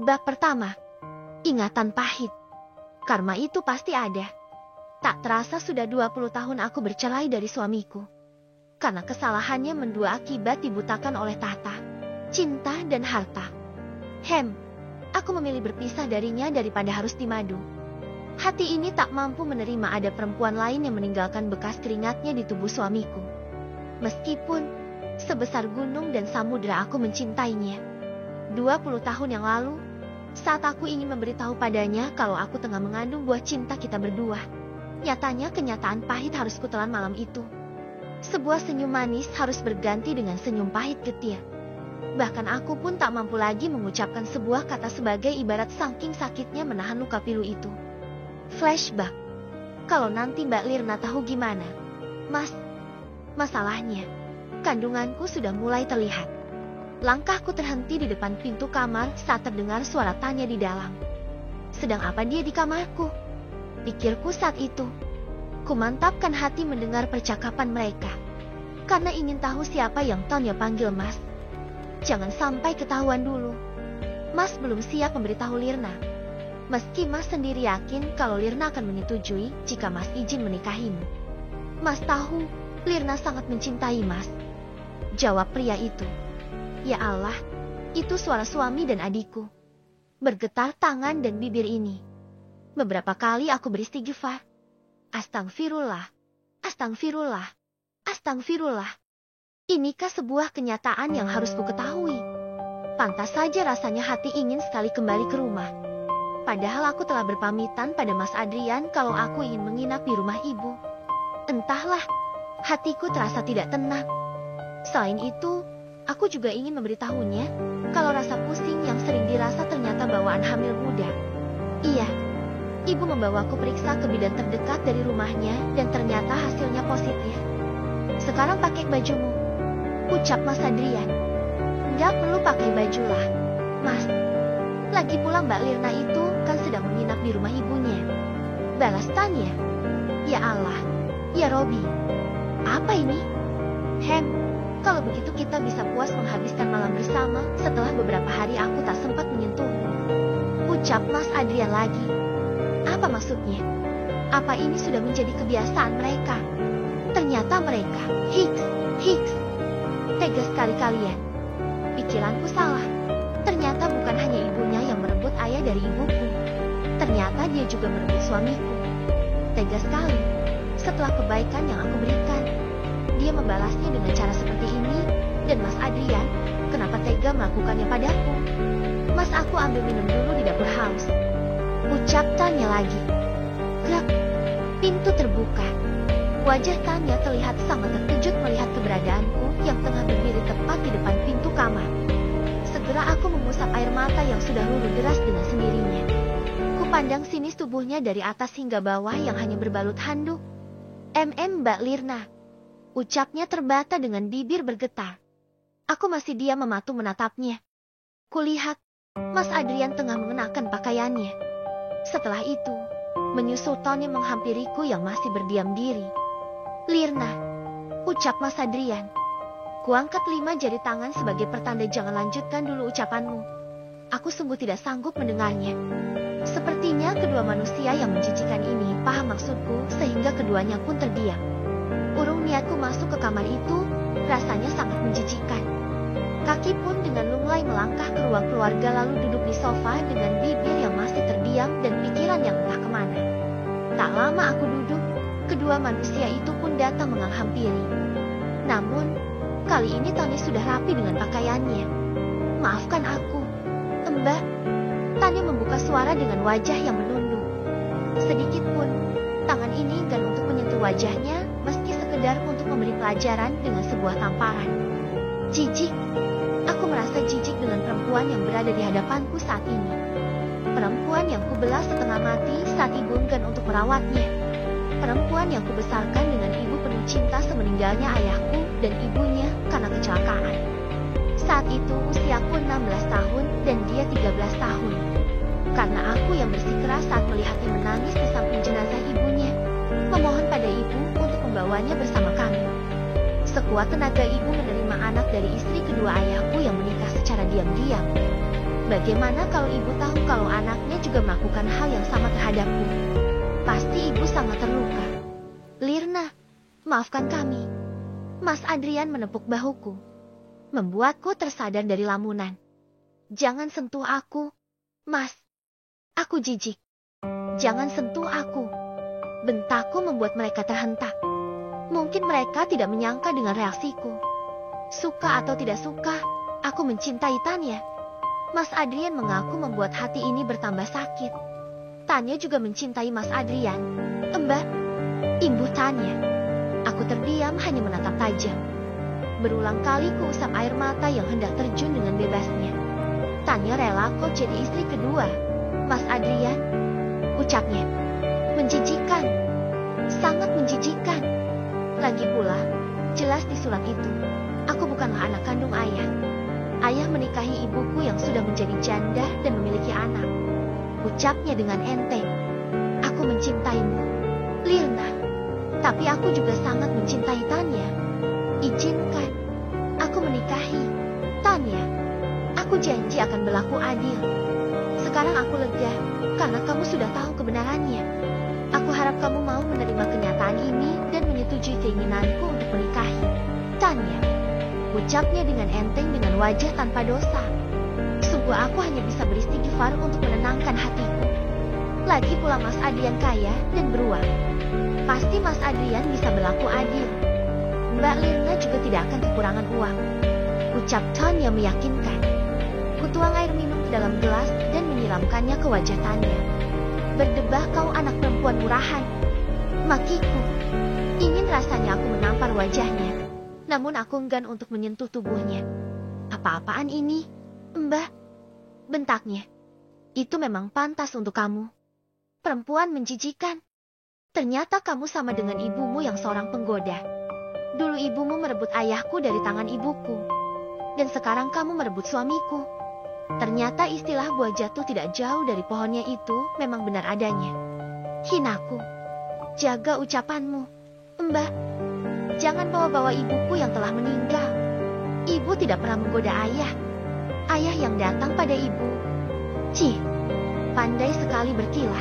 Bab pertama. Ingatan pahit. Karma itu pasti ada. Tak terasa sudah 20 tahun aku bercerai dari suamiku. Karena kesalahannya mendua akibat dibutakan oleh tahta, cinta dan harta. Aku memilih berpisah darinya daripada harus dimadu. Hati ini tak mampu menerima ada perempuan lain yang meninggalkan bekas keringatnya di tubuh suamiku. Meskipun sebesar gunung dan samudera aku mencintainya. 20 tahun yang lalu, saat aku ingin memberitahu padanya kalau aku tengah mengandung buah cinta kita berdua, nyatanya kenyataan pahit harus kutelan malam itu. Sebuah senyum manis harus berganti dengan senyum pahit getir. Bahkan aku pun tak mampu lagi mengucapkan sebuah kata sebagai ibarat saking sakitnya menahan luka pilu itu. Flashback. Kalau nanti Mbak Lirna tahu gimana? Mas, masalahnya, kandunganku sudah mulai terlihat. Langkahku terhenti di depan pintu kamar saat terdengar suara tanya di dalam. Sedang apa dia di kamarku? Pikirku saat itu. Kumantapkan hati mendengar percakapan mereka. Karena ingin tahu siapa yang Tonya panggil Mas. Jangan sampai ketahuan dulu. Mas belum siap memberitahu Lirna. Meski Mas sendiri yakin kalau Lirna akan menyetujui jika Mas izin menikahimu. Mas tahu, Lirna sangat mencintai Mas. Jawab pria itu. Ya Allah, itu suara suami dan adikku. Bergetar tangan dan bibir ini. Beberapa kali aku beristighfar. Astagfirullah, astagfirullah, astagfirullah. Inikah sebuah kenyataan yang harus ku ketahui? Pantas saja rasanya hati ingin sekali kembali ke rumah. Padahal aku telah berpamitan pada Mas Adrian kalau aku ingin menginap di rumah ibu. Entahlah, hatiku terasa tidak tenang. Selain itu, aku juga ingin memberitahunya kalau rasa pusing yang sering dirasa ternyata bawaan hamil muda. Iya, ibu membawaku periksa ke bidan terdekat dari rumahnya dan ternyata hasilnya positif. Sekarang pakai bajumu, ucap Mas Adrian. Nggak perlu pakai baju lah, Mas. Lagi pula Mbak Lirna itu kan sedang menginap di rumah ibunya. Balas Tanya. Ya Allah, ya Robi. Apa ini? Kalau begitu kita bisa puas menghabiskan malam bersama setelah beberapa hari aku tak sempat menyentuhmu. Ucap Mas Adrian lagi. Apa maksudnya? Apa ini sudah menjadi kebiasaan mereka? Ternyata mereka, Hicks. Tega sekali kalian. Pikiranku salah. Ternyata bukan hanya ibunya yang merebut ayah dari ibuku. Ternyata dia juga merebut suamiku. Tega sekali. Setelah kebaikan yang aku berikan, dia membalasnya dengan cara seperti ini. Dan Mas Adrian, kenapa tega melakukannya padaku? Mas, aku ambil minum dulu di dapur haus. Ucap Tanya lagi. Krek, pintu terbuka. Wajah Tanya terlihat sangat terkejut melihat keberadaanku yang tengah berdiri tepat di depan pintu kamar. Segera aku mengusap air mata yang sudah luluh deras dengan sendirinya. Kupandang sinis tubuhnya dari atas hingga bawah yang hanya berbalut handuk. Mbak Lirna, ucapnya terbata dengan bibir bergetar. Aku masih diam mematung menatapnya. Kulihat, Mas Adrian tengah mengenakan pakaiannya. Setelah itu, menyusul Tony menghampiriku yang masih berdiam diri. Lirna, ucap Mas Adrian. Kuangkat 5 jari tangan sebagai pertanda jangan lanjutkan dulu ucapanmu. Aku sungguh tidak sanggup mendengarnya. Sepertinya kedua manusia yang menjijikan ini paham maksudku sehingga keduanya pun terdiam. Urung niatku masuk ke kamar itu, rasanya sangat menjijikan. Kaki pun dengan lunglai melangkah ke ruang keluarga lalu duduk di sofa dengan bibir yang masih terdiam dan pikiran yang entah kemana. Tak lama aku duduk, kedua manusia itu pun datang menghampiri. Namun, kali ini Tony sudah rapi dengan pakaiannya. Maafkan aku, Mbak. Tanya membuka suara dengan wajah yang menunduk. Sedikit pun, tangan ini enggan untuk menyentuh wajahnya, meski sekedar untuk memberi pelajaran dengan sebuah tamparan. Jijik. Aku merasa jijik dengan perempuan yang berada di hadapanku saat ini. Perempuan yang kubelah setengah mati saat ibu enggan untuk merawatnya. Perempuan yang kubesarkan dengan ibu penuh cinta semeninggalnya ayahku dan ibunya karena kecelakaan. Saat itu usiaku 16 tahun dan dia 13 tahun. Karena aku yang bersikeras saat melihatnya menangis di samping jenazah ibunya, memohon pada ibu untuk membawanya bersama kami. Sekuat tenaga ibu menerima anak dari istri kedua ayahku yang menikah secara diam-diam. Bagaimana kalau ibu tahu kalau anaknya juga melakukan hal yang sama terhadapku? Pasti ibu sangat terluka. Lirna, maafkan kami. Mas Adrian menepuk bahuku, membuatku tersadar dari lamunan. Jangan sentuh aku, Mas. Aku jijik. Jangan sentuh aku. Bentakku membuat mereka terhentak. Mungkin mereka tidak menyangka dengan reaksiku. Suka atau tidak suka, aku mencintai Tanya. Mas Adrian mengaku membuat hati ini bertambah sakit. Tanya juga mencintai Mas Adrian. Mbak, imbuh Tanya. Aku terdiam hanya menatap tajam. Berulang kali kuusap air mata yang hendak terjun dengan bebasnya. Tanya rela kok jadi istri kedua, Mas Adrian, ucapnya. Menjijikan, sangat menjijikan. Lagi pula, jelas di surat itu, aku bukanlah anak kandung ayah. Ayah menikahi ibuku yang sudah menjadi janda dan memiliki anak. Ucapnya dengan enteng. Aku mencintaimu, Lirna. Tapi aku juga sangat mencintai Tanya. Izinkan aku menikahi Tanya. Aku janji akan berlaku adil. Sekarang aku lega karena kamu sudah tahu kebenarannya. Aku harap kamu mau menerima kenyataan ini dan menyetujui keinginanku untuk menikahi Tanya. Ucapnya dengan enteng dengan wajah tanpa dosa. Sungguh aku hanya bisa beristighfar untuk menenangkan hatiku. Lagi pula Mas Adrian kaya dan beruang. Pasti Mas Adrian bisa berlaku adil. Mbak Lirna juga tidak akan kekurangan uang. Ucap Tanya meyakinkan. Kutuang air minum ke dalam gelas dan menyiramkannya ke wajah Tanya. Berdebah kau anak perempuan murahan, makiku. Ingin rasanya aku menampar wajahnya. Namun aku enggan untuk menyentuh tubuhnya. Apa-apaan ini, Mbah? Bentaknya. Itu memang pantas untuk kamu. Perempuan menjijikan. Ternyata kamu sama dengan ibumu yang seorang penggoda. Dulu ibumu merebut ayahku dari tangan ibuku. Dan sekarang kamu merebut suamiku. Ternyata istilah buah jatuh tidak jauh dari pohonnya itu memang benar adanya. Hinaku. Jaga ucapanmu, Mbah. Jangan bawa-bawa ibuku yang telah meninggal. Ibu tidak pernah menggoda ayah. Ayah yang datang pada ibu. Cih, pandai sekali berkilah.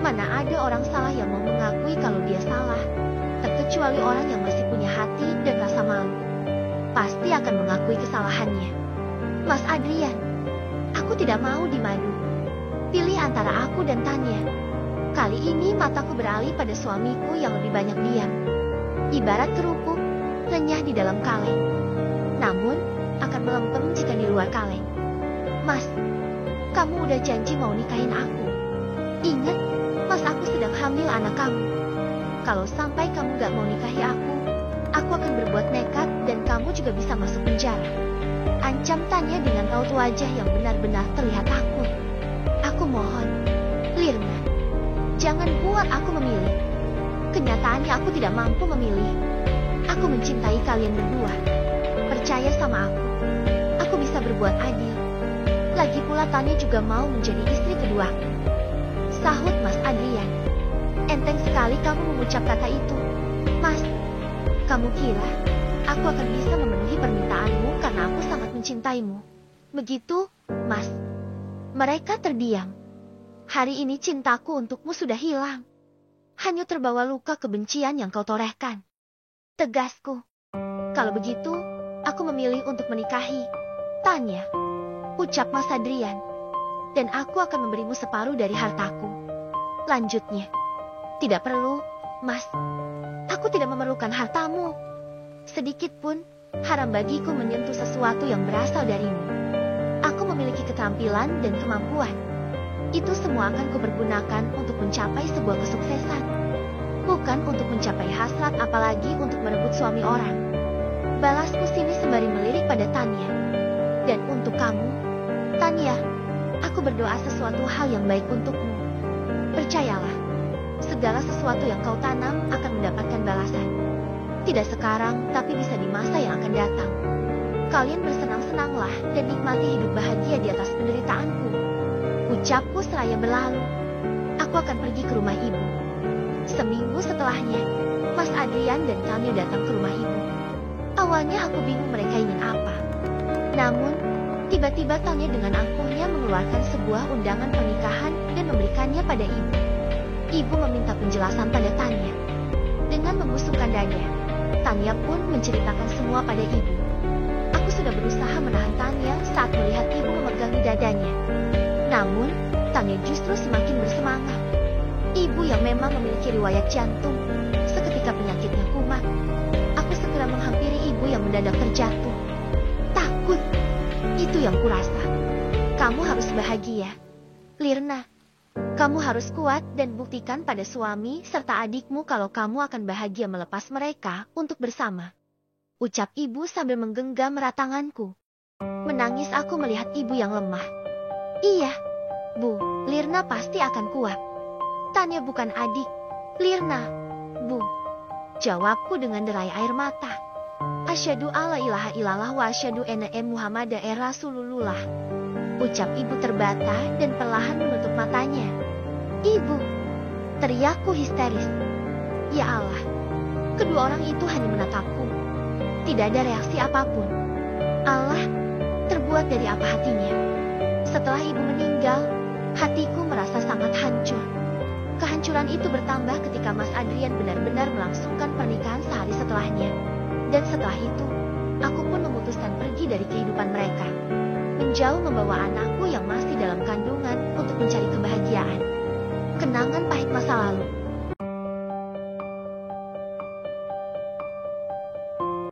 Mana ada orang salah yang mau mengakui kalau dia salah. Terkecuali orang yang masih punya hati dan rasa malu. Pasti akan mengakui kesalahannya. Mas Adrian, aku tidak mau dimadu. Pilih antara aku dan Tanya. Kali ini mataku beralih pada suamiku yang lebih banyak diam. Ibarat kerupuk, renyah di dalam kaleng. Namun, akan melempem jika di luar kaleng. Mas, kamu udah janji mau nikahin aku. Ingat, Mas, aku sedang hamil anak kamu. Kalau sampai kamu gak mau nikahi aku akan berbuat nekat dan kamu juga bisa masuk penjara. Ancam Tanya dengan raut wajah yang benar-benar terlihat takut. Aku mohon, Lirna, jangan buat aku memilih. Kenyataannya aku tidak mampu memilih. Aku mencintai kalian berdua. Percaya sama aku. Aku bisa berbuat adil. Lagi pula Tanya juga mau menjadi istri kedua. Sahut Mas Adrian. Enteng sekali kamu mengucap kata itu. Mas, kamu kira aku akan bisa memenuhi permintaanmu karena aku sangat mencintaimu. Begitu, Mas. Mereka terdiam. Hari ini cintaku untukmu sudah hilang. Hanya terbawa luka kebencian yang kau torehkan. Tegasku. Kalau begitu, aku memilih untuk menikahi Tanya, ucap Mas Adrian. Dan aku akan memberimu separuh dari hartaku. Lanjutnya. Tidak perlu, Mas. Aku tidak memerlukan hartamu. Sedikit pun, haram bagiku menyentuh sesuatu yang berasal darimu. Aku memiliki keterampilan dan kemampuan. Itu semua akan kupergunakan untuk mencapai sebuah kesuksesan. Bukan untuk mencapai hasrat apalagi untuk merebut suami orang. Balasku sini sembari melirik pada Tanya. Dan untuk kamu, Tanya, aku berdoa sesuatu hal yang baik untukmu. Percayalah, segala sesuatu yang kau tanam akan mendapatkan balasan. Tidak sekarang, tapi bisa di masa yang akan datang. Kalian bersenang-senanglah dan nikmati hidup bahagia di atas penderitaanku. Ucapku seraya berlalu. Aku akan pergi ke rumah ibu. Seminggu setelahnya, Mas Adrian dan Tanya datang ke rumah ibu. Awalnya aku bingung mereka ingin apa. Namun, Tiba-tiba Tanya dengan angkuhnya mengeluarkan sebuah undangan pernikahan dan memberikannya pada ibu. Ibu meminta penjelasan pada Tanya. Dengan membusungkan dada, Tanya pun menceritakan semua pada ibu. Aku sudah berusaha menahan Tanya saat melihat ibu memegangi dadanya. Namun, Tanya justru semakin bersemangat. Ibu yang memang memiliki riwayat jantung, seketika penyakitnya kumat. Aku segera menghampiri ibu yang mendadak terjatuh. Takut, itu yang kurasa. Kamu harus bahagia, Lirna. Kamu harus kuat dan buktikan pada suami serta adikmu kalau kamu akan bahagia melepas mereka untuk bersama. Ucap ibu sambil menggenggam erat tanganku. Menangis aku melihat ibu yang lemah. Iya, Bu, Lirna pasti akan kuat. Tanya bukan adik, Lirna, Bu. Jawabku dengan derai air mata. Asyhadu alla ilaha illallah wa asyhadu anna Muhammadan Rasulullah. Ucap ibu terbata dan perlahan menutup matanya. Ibu, teriakku histeris. Ya Allah, kedua orang itu hanya menatapku. Tidak ada reaksi apapun. Allah, terbuat dari apa hatinya? Setelah ibu meninggal, hatiku merasa sangat hancur. Kehancuran itu bertambah ketika Mas Adrian benar-benar melangsungkan pernikahan sehari setelahnya. Dan setelah itu, aku pun memutuskan pergi dari kehidupan mereka. Menjauh membawa anakku yang masih dalam kandungan untuk mencari kebahagiaan. Kenangan pahit masa lalu.